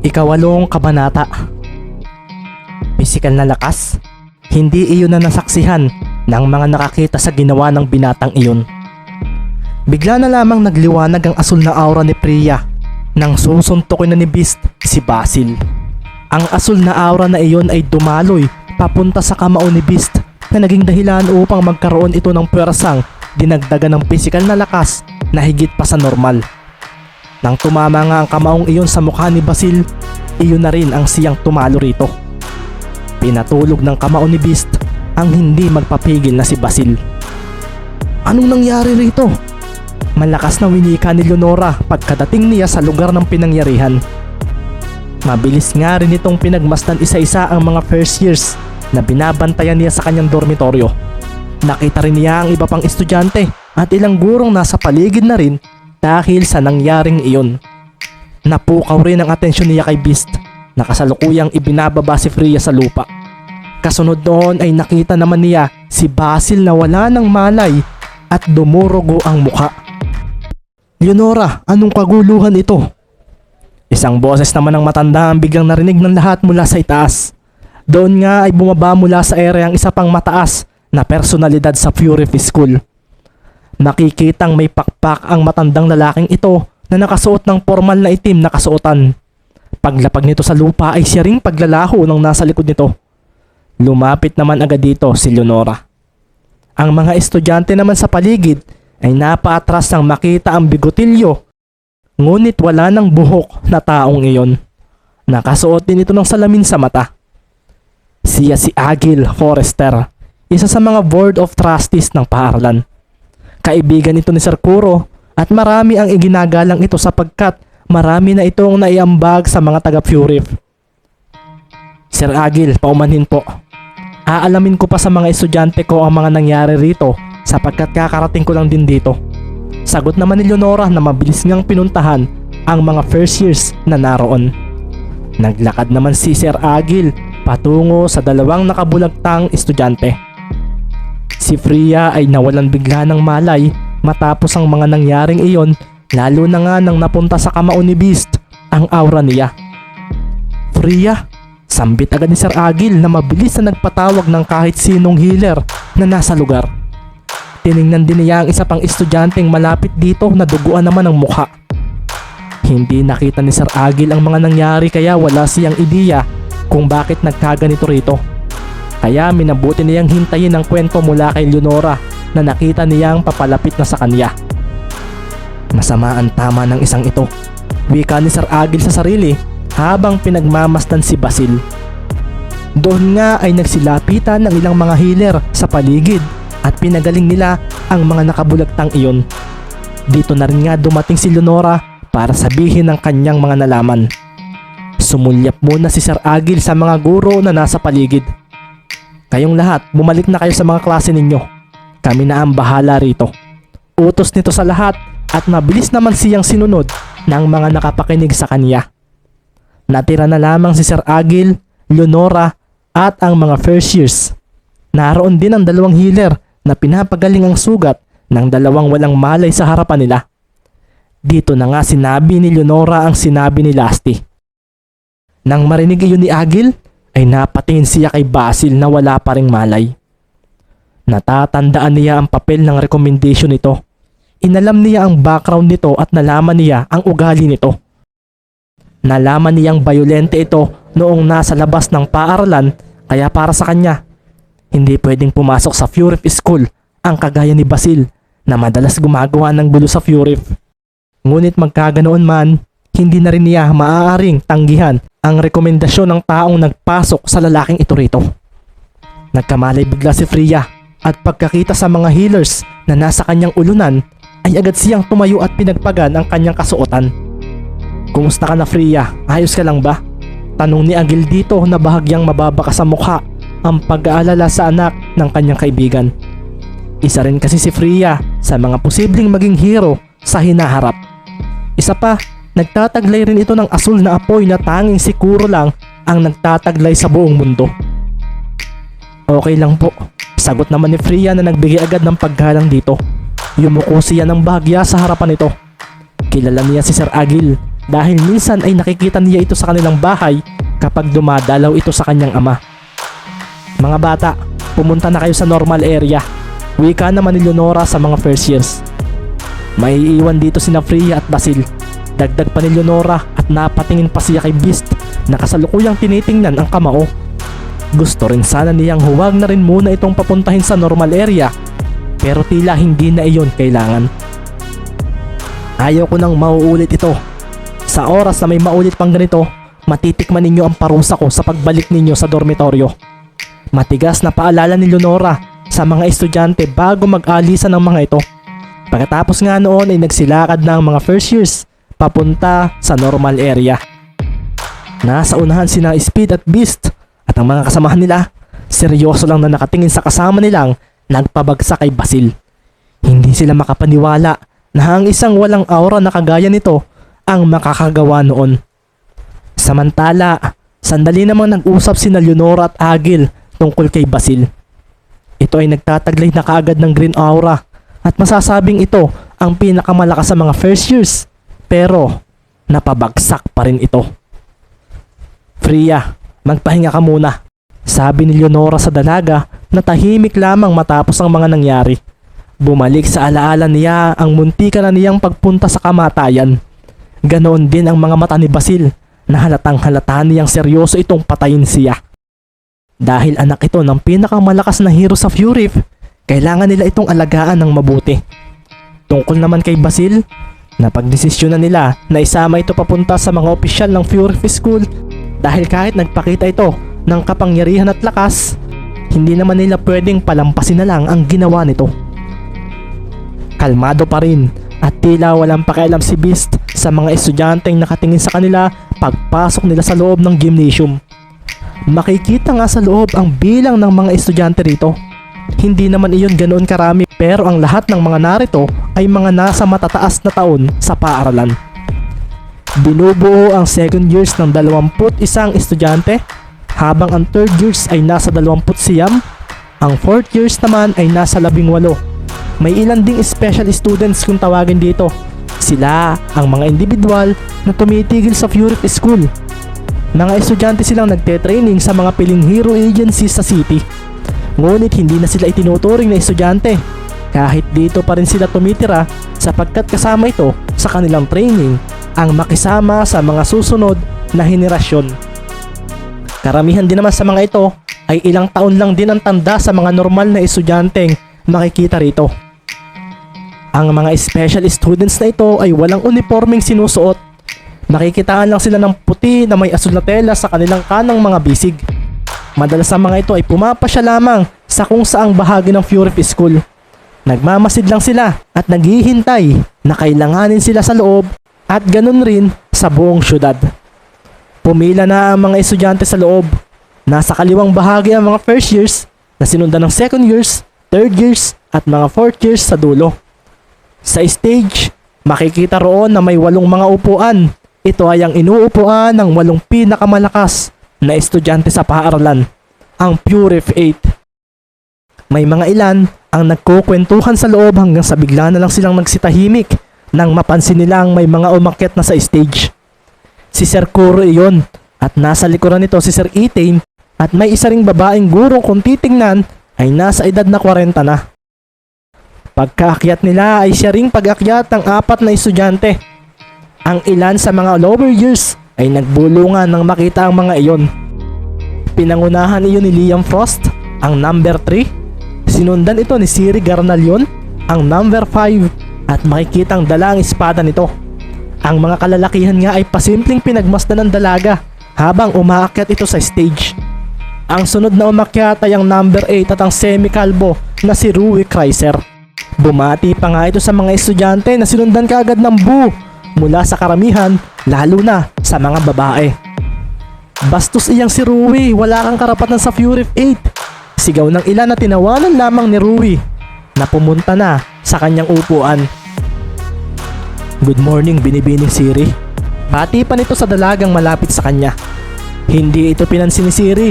Ikawalong kabanata. Pisikal na lakas? Hindi iyon na nasaksihan ng mga nakakita sa ginawa ng binatang iyon. Bigla na lamang nagliwanag ang asul na aura ni Freya nang susuntukin na ni Beast si Basil. Ang asul na aura na iyon ay dumaloy papunta sa kamao ni Beast na naging dahilan upang magkaroon ito ng pwersang dinagdagan ng pisikal na lakas na higit pa sa normal. Nang tumama nga ang kamaong iyon sa mukha ni Basil, iyon na rin ang siyang tumalo rito. Pinatulog ng kamao ni Beast ang hindi magpapigil na si Basil. Anong nangyari rito? Malakas na winika ni Leonora pagkadating niya sa lugar ng pinangyarihan. Mabilis nga rin itong pinagmasdan isa-isa ang mga first years na binabantayan niya sa kanyang dormitoryo. Nakita rin niya ang iba pang estudyante at ilang gurong nasa paligid na rin dahil sa nangyaring iyon. Napukaw rin ang atensyon niya kay Beast na kasalukuyang ibinababa si Freya sa lupa. Kasunod noon ay nakita naman niya si Basil na wala ng malay at dumurugo ang muka. Leonora, anong kaguluhan ito? Isang boses naman ng matanda ang biglang narinig ng lahat mula sa itaas. Doon nga ay bumaba mula sa ere ang isa pang mataas na personalidad sa Fury School. Nakikitang may pakpak ang matandang lalaking ito na nakasuot ng formal na itim na kasuotan. Paglapag nito sa lupa ay siya ring paglalaho ng nasa likod nito. Lumapit naman agad dito si Leonora. Ang mga estudyante naman sa paligid ay napaatras nang makita ang bigotilyo, ngunit wala ng buhok na taong iyon. Nakasuot din ito ng salamin sa mata. Siya si Agil Forrester, isa sa mga board of trustees ng paaralan. Kaibigan ito ni Sir Kuro at marami ang iginagalang ito sapagkat marami na itong naiambag sa mga taga-Fury. Sir Agil, paumanhin po. Aalamin ko pa sa mga estudyante ko ang mga nangyari rito sapagkat kakarating ko lang din dito. Sagot naman ni Leonora na mabilis niyang pinuntahan ang mga first years na naroon. Naglakad naman si Sir Agil patungo sa dalawang nakabulagtang estudyante. Si Freya ay nawalan bigla ng malay matapos ang mga nangyaring iyon, lalo na nga nang napunta sa kamao ni Beast ang aura niya. Freya, sambit agad ni Sir Agil na mabilis na nagpatawag ng kahit sinong healer na nasa lugar. Tiningnan din niya ang isa pang estudyanteng malapit dito na duguan naman ang mukha. Hindi nakita ni Sir Agil ang mga nangyari kaya wala siyang ideya kung bakit nagkaganito rito. Kaya minabuti niyang hintayin ang kwento mula kay Leonora na nakita niyang papalapit na sa kanya. Masama ang tama ng isang ito, wika ni Sir Agil sa sarili habang pinagmamasdan si Basil. Doon nga ay nagsilapitan ng ilang mga healer sa paligid at pinagaling nila ang mga nakabulagtang iyon. Dito na rin nga dumating si Leonora para sabihin ang kanyang mga nalaman. Sumulyap muna si Sir Agil sa mga guro na nasa paligid. Kayong lahat, bumalik na kayo sa mga klase ninyo. Kami na ang bahala rito. Utos nito sa lahat at mabilis naman siyang sinunod ng mga nakapakinig sa kanya. Natira na lamang si Sir Agil, Leonora at ang mga first years. Naroon din ang dalawang healer na pinapagaling ang sugat ng dalawang walang malay sa harapan nila. Dito na nga sinabi ni Leonora ang sinabi ni Lasty. Nang marinig iyon ni Agil, ay napatingin siya kay Basil na wala pa ring malay. Natatandaan niya ang papel ng recommendation nito. Inalam niya ang background nito at nalaman niya ang ugali nito. Nalaman niyang bayolente ito noong nasa labas ng paaralan kaya para sa kanya, hindi pwedeng pumasok sa Fury School ang kagaya ni Basil na madalas gumagawa ng gulo sa Fury. Ngunit magkaganoon man, hindi na rin niya maaaring tanggihan ang rekomendasyon ng taong nagpasok sa lalaking ito rito. Nagkamalay bigla si Freya at pagkakita sa mga healers na nasa kanyang ulunan ay agad siyang tumayo at pinagpagan ang kanyang kasuotan. Kumusta ka na Freya? Ayos ka lang ba? Tanong ni Agil dito na bahagyang mababaka sa mukha ang pag-aalala sa anak ng kanyang kaibigan. Isa rin kasi si Freya sa mga posibleng maging hero sa hinaharap. Isa pa, nagtataglay rin ito ng asul na apoy na tanging si Kuro lang ang nagtataglay sa buong mundo. Okay lang po, sagot naman ni Freya na nagbigay agad ng paggalang dito. Yumuko siya ng bahagya sa harapan nito. Kilala niya si Sir Agil dahil minsan ay nakikita niya ito sa kanilang bahay kapag dumadalaw ito sa kanyang ama. Mga bata, pumunta na kayo sa normal area. Wika naman ni Leonora sa mga first years. May iiwan dito sina Freya at Basil. Dagdag pa ni Leonora at napatingin pa siya kay Beast na kasalukuyang tinitingnan ang kamao. Gusto rin sana niyang huwag na rin muna itong papuntahin sa normal area, pero tila hindi na iyon kailangan. Ayaw ko nang mauulit ito. Sa oras na may maulit pang ganito, matitikman ninyo ang parusa ko sa pagbalik ninyo sa dormitoryo. Matigas na paalala ni Leonora sa mga estudyante bago mag-alisan ng mga ito. Pagkatapos nga noon ay nagsilakad na ang mga first years papunta sa normal area. Nasa unahan sina Speed at Beast at ang mga kasamahan nila, seryoso lang na nakatingin sa kasama nilang nagpabagsak kay Basil. Hindi sila makapaniwala na ang isang walang aura na kagaya nito ang makakagawa noon. Samantala, sandali namang nag-usap sina Leonora at Agil tungkol kay Basil. Ito ay nagtataglay na kaagad ng green aura at masasabing ito ang pinakamalakas sa mga first years, pero napabagsak pa rin ito. Freya, magpahinga ka muna, sabi ni Leonora sa dalaga na tahimik lamang matapos ang mga nangyari. Bumalik sa alaala niya ang muntika na niyang pagpunta sa kamatayan. Ganoon din ang mga mata ni Basil na halatang halata niyang seryoso itong patayin siya. Dahil anak ito ng pinakamalakas na hero sa Fury, kailangan nila itong alagaan ng mabuti. Tungkol naman kay Basil, napagdesisyonan nila na isama ito papunta sa mga opisyal ng Fury School dahil kahit nagpakita ito ng kapangyarihan at lakas, hindi naman nila pwedeng palampasin na lang ang ginawa nito. Kalmado pa rin at tila walang pakialam si Beast sa mga estudyanteng nakatingin sa kanila pagpasok nila sa loob ng gymnasium. Makikita nga sa loob ang bilang ng mga estudyante rito. Hindi naman iyon ganoon karami, pero ang lahat ng mga narito ay mga nasa matataas na taon sa paaralan. Binubuo ang second years ng 21 estudyante, habang ang third years ay nasa 29, ang fourth years naman ay nasa 18. May ilan ding special students kung tawagin dito. Sila ang mga individual na tumitigil sa Fury School. Mga estudyante silang nagte-training sa mga piling hero agencies sa city. Ngunit hindi na sila itinuturing na estudyante. Kahit dito pa rin sila tumitira sapagkat kasama ito sa kanilang training ang makisama sa mga susunod na henerasyon. Karamihan din naman sa mga ito ay ilang taon lang din ang tanda sa mga normal na estudyanteng makikita rito. Ang mga special students na ito ay walang uniformeng sinusuot. Nakikitaan lang sila ng puti na may asul na tela sa kanilang kanang mga bisig. Madalas ang mga ito ay pumapasya lamang sa kung saang bahagi ng Fury School. Nagmamasid lang sila at naghihintay na kailanganin sila sa loob at ganun rin sa buong syudad. Pumila na ang mga estudyante sa loob. Nasa kaliwang bahagi ang mga first years na sinundan ng second years, third years at mga fourth years sa dulo. Sa stage, makikita roon na may 8 mga upuan. Ito ay ang inuupuan ng 8 pinakamalakas na estudyante sa paaralan, ang Fury 8. May mga ilan ang nagkukwentuhan sa loob hanggang sa bigla na lang silang nagsitahimik nang mapansin nilang may mga umakyat na sa stage. Si Sir Kuro iyon at nasa likuran nito si Sir Ethan at may isa ring babaeng guro kung titingnan ay nasa edad na 40 na. Pagkaakyat nila ay siya ring pag-akyat ng 4 na estudyante. Ang ilan sa mga lower years ay nagbulungan nang makita ang mga iyon. Pinangunahan iyon ni Liam Frost, ang number 3. Sinundan ito ni Siri Garnalion, ang number 5, at makikitang dala ang espada nito. Ang mga kalalakihan nga ay pasimpleng pinagmasdan ng dalaga habang umaakyat ito sa stage. Ang sunod na umakyat ay ang number 8 at ang semi-kalbo na si Rui Kreiser. Bumati pa nga ito sa mga estudyante na sinundan kaagad ng boo mula sa karamihan, lalo na sa mga babae. Bastos iyang si Rui, wala kang karapatan sa Fury 8. Sigaw ng ilan na tinawanan lamang ni Rui na pumunta na sa kanyang upuan. Good morning, binibining Siri. Bati pa nito sa dalagang malapit sa kanya. Hindi ito pinansin ni Siri.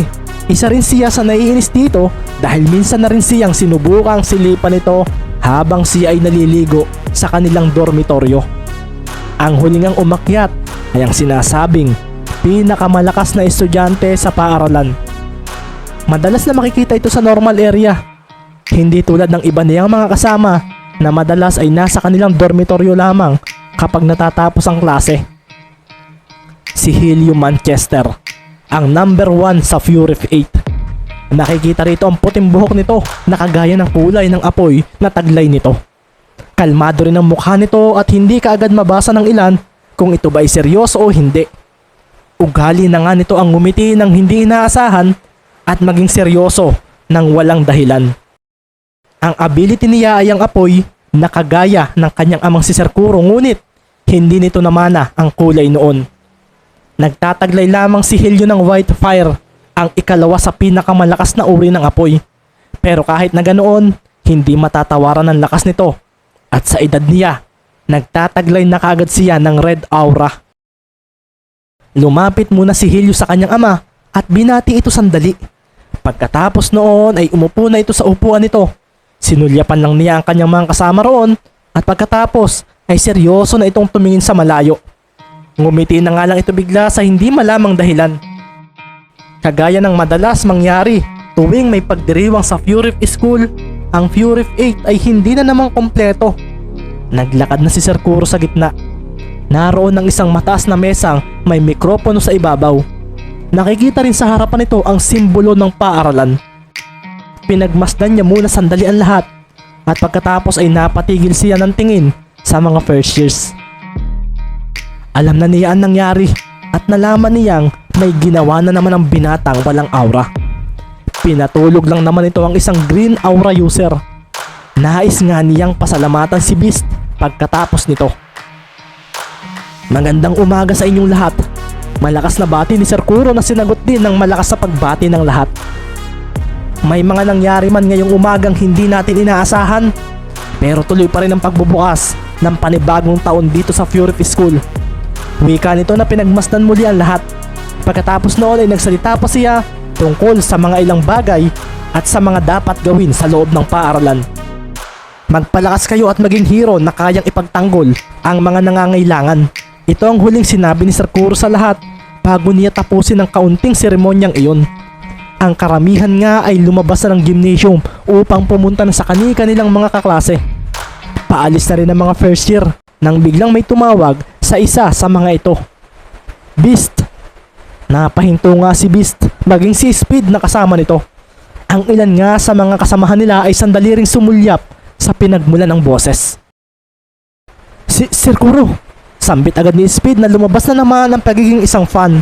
Isa rin siya sa naiinis dito dahil minsan na rin siyang sinubukang silipan nito habang siya ay naliligo sa kanilang dormitoryo. Ang huling ang umakyat ay ang sinasabing pinakamalakas na estudyante sa paaralan. Madalas na makikita ito sa normal area. Hindi tulad ng iba niyang mga kasama na madalas ay nasa kanilang dormitoryo lamang kapag natatapos ang klase. Si Helio Manchester, ang number 1 sa Fury 8. Nakikita rito ang puting buhok nito na kagaya ng kulay ng apoy na taglay nito. Kalmado rin ang mukha nito at hindi kaagad mabasa ng ilan kung ito ba ay seryoso o hindi. Ugali na nga nito ang ngumiti ng hindi inaasahan at maging seryoso ng walang dahilan. Ang ability niya ay ang apoy na kagaya ng kanyang amang si Sir Kuro, ngunit hindi nito namana ang kulay noon. Nagtataglay lamang si Helio ng white fire, ang ikalawa sa pinakamalakas na uri ng apoy. Pero kahit na ganoon, hindi matatawaran ang lakas nito. At sa edad niya, nagtataglay na kaagad siya ng red aura. Lumapit muna si Helio sa kanyang ama at binati ito sandali. Pagkatapos noon ay umupo na ito sa upuan nito. Sinulyapan lang niya ang kanyang mga kasama roon at pagkatapos ay seryoso na itong tumingin sa malayo. Ngumiti na nga lang ito bigla sa hindi malamang dahilan. Kagaya ng madalas mangyari tuwing may pagdiriwang sa Fury School, ang Fury 8 ay hindi na namang kompleto. Naglakad na si Sir Kuro sa gitna. Naroon ang isang mataas na mesang may mikropono sa ibabaw. Nakikita rin sa harapan nito ang simbolo ng paaralan. Pinagmasdan niya muna sandali ang lahat at pagkatapos ay napatigil siya ng tingin sa mga first years. Alam na niya ang nangyari at nalaman niyang may ginawa na naman ang binatang walang aura. Pinatulog lang naman ito ang isang green aura user. Nais nga niyang pasalamatan si Beast pagkatapos nito. Magandang umaga sa inyong lahat. Malakas na bati ni Sir Kuro na sinagot din ng malakas sa pagbati ng lahat. May mga nangyari man ngayong umagang hindi natin inaasahan, pero tuloy pa rin ang pagbubukas ng panibagong taon dito sa Fury School. Wika nito na pinagmasdan muli ang lahat. Pagkatapos noon ay nagsalita pa siya tungkol sa mga ilang bagay at sa mga dapat gawin sa loob ng paaralan. Magpalakas kayo at maging hero na kayang ipagtanggol ang mga nangangailangan. Ito ang huling sinabi ni Sir Kuro sa lahat bago niya tapusin ang kaunting seremonyang iyon. Ang karamihan nga ay lumabas na ng gymnasium upang pumunta na sa kani-kanilang mga kaklase. Paalis na rin ang mga first year nang biglang may tumawag sa isa sa mga ito. Beast. Napahinto nga si Beast, maging si Speed na kasama nito. Ang ilan nga sa mga kasamahan nila ay sandali ring sumulyap sa pinagmulan ng boses. Sir Kuro, sambit agad ni Speed na lumabas na naman ang pagiging isang fan.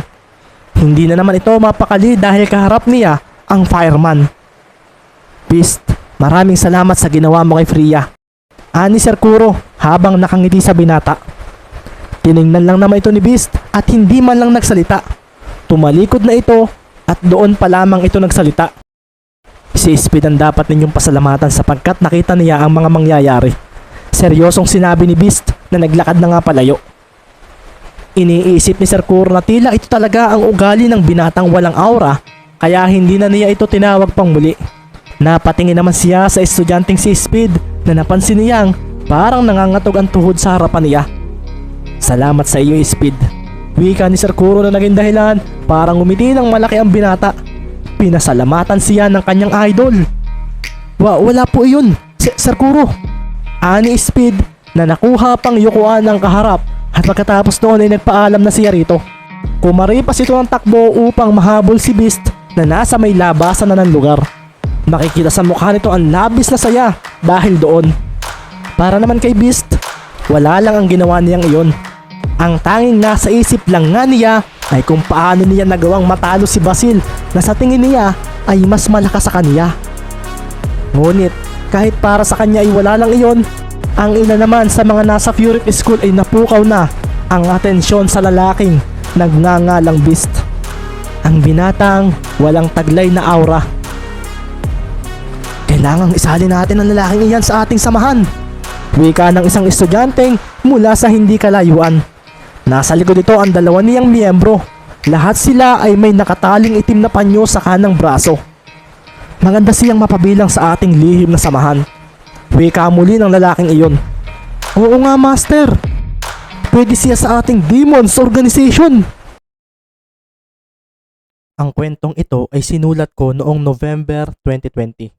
Hindi na naman ito mapakali dahil kaharap niya ang fireman. Beast, maraming salamat sa ginawa mo kay Freya. Ani Sir Kuro habang nakangiti sa binata. Tiningnan lang naman ito ni Beast at hindi man lang nagsalita. Tumalikod na ito at doon pa lamang ito nagsalita. Si Speed ang dapat ninyong pasalamatan sapagkat nakita niya ang mga mangyayari. Seryosong sinabi ni Beast na naglakad na nga palayo. Iniisip ni Sir Kuro na tila ito talaga ang ugali ng binatang walang aura kaya hindi na niya ito tinawag pang muli. Napatingin naman siya sa estudyanteng si Speed na napansin niyang parang nangangatog ang tuhod sa harapan niya. Salamat sa iyo Speed. Wika ni Sir Kuro na naging dahilan parang umiti ng malaki ang binata. Pinasalamatan siya ng kanyang idol. Wala po iyon, Sir Kuro. Ani Speed na nakuha pang yukuan ng kaharap at pagkatapos noon ay nagpaalam na siya rito. Kumaripas ito ng takbo upang mahabol si Beast na nasa may labasan na ng lugar. Makikita sa mukha nito ang labis na saya dahil doon. Para naman kay Beast, wala lang ang ginawa niyang iyon. Ang tanging nasa isip lang nga niya ay kung paano niya nagawang matalo si Basil na sa tingin niya ay mas malakas sa kanya. Ngunit kahit para sa kanya ay wala lang iyon, ang ina naman sa mga nasa Fury School ay napukaw na ang atensyon sa lalaking nagngangalang Beast. Ang binatang walang taglay na aura. Kailangang isali natin ang lalaking iyan sa ating samahan. Wika ng isang estudyanteng mula sa hindi kalayuan. Nasa likod ito ang dalawa niyang miyembro. Lahat sila ay may nakataling itim na panyo sa kanang braso. Maganda siyang mapabilang sa ating lihim na samahan. Wika muli ng lalaking iyon. Oo nga Master. pwede siya sa ating Demons Organization. Ang kwentong ito ay sinulat ko noong November 2020.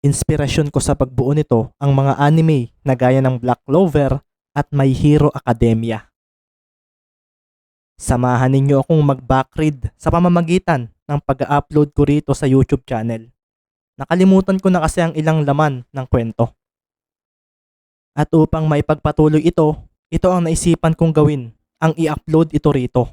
Inspirasyon ko sa pagbuo nito ang mga anime na gaya ng Black Clover at My Hero Academia. Samahan ninyo akong mag-backread sa pamamagitan ng pag-upload ko rito sa YouTube channel. Nakalimutan ko na kasi ang ilang laman ng kwento. At upang maipagpatuloy ito ang naisipan kong gawin, ang i-upload ito rito.